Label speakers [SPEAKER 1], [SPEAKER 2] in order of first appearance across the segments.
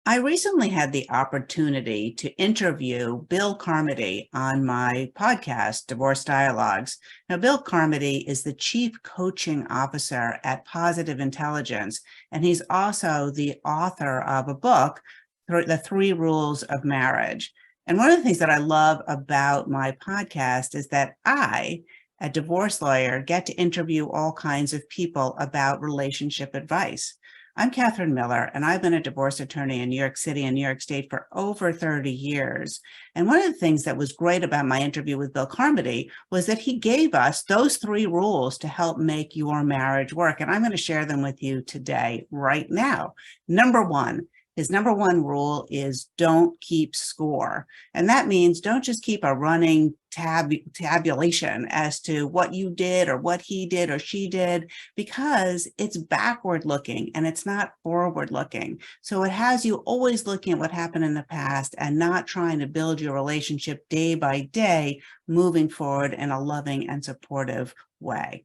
[SPEAKER 1] I recently had the opportunity to interview Bill Carmody on my podcast, Divorce Dialogues. Now, Bill Carmody is the Chief Coaching Officer at Positive Intelligence, and he's also the author of a book, The Three Rules of Marriage. And one of the things that I love about my podcast is that I, a divorce lawyer, get to interview all kinds of people about relationship advice. I'm Katherine Miller, and I've been a divorce attorney in New York City and New York State for over 30 years. And one of the things that was great about my interview with Bill Carmody was that he gave us those three rules to help make your marriage work. And I'm going to share them with you today, right now. His number one rule is don't keep score. And that means don't just keep a running tabulation as to what you did or what he did or she did, because it's backward looking and it's not forward looking. So it has you always looking at what happened in the past and not trying to build your relationship day by day, moving forward in a loving and supportive way.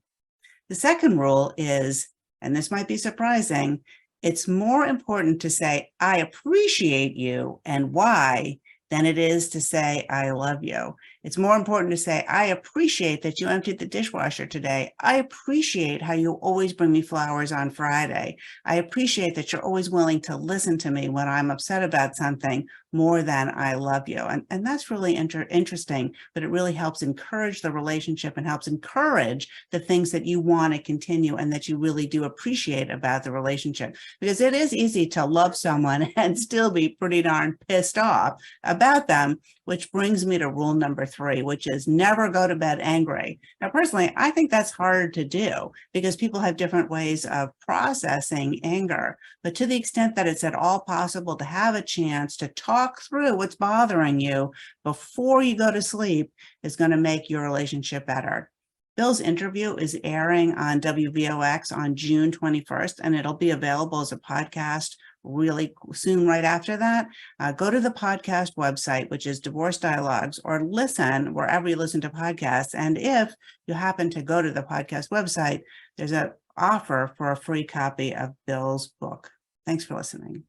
[SPEAKER 1] The second rule is, and this might be surprising, it's more important to say, I appreciate you and why, than it is to say, I love you. It's more important to say, I appreciate that you emptied the dishwasher today. I appreciate how you always bring me flowers on Friday. I appreciate that you're always willing to listen to me when I'm upset about something, more than I love you. And that's really interesting, but it really helps encourage the relationship and helps encourage the things that you want to continue and that you really do appreciate about the relationship. Because it is easy to love someone and still be pretty darn pissed off about them, which brings me to rule number 3, which is never go to bed angry. Now, personally, I think that's hard to do because people have different ways of processing anger. But to the extent that it's at all possible to have a chance to talk through what's bothering you before you go to sleep is going to make your relationship better. Bill's interview is airing on WVOX on June 21st, and it'll be available as a podcast really soon right after that. Go to the podcast website, which is Divorce Dialogues, or listen wherever you listen to podcasts. And if you happen to go to the podcast website, there's an offer for a free copy of Bill's book. Thanks for listening.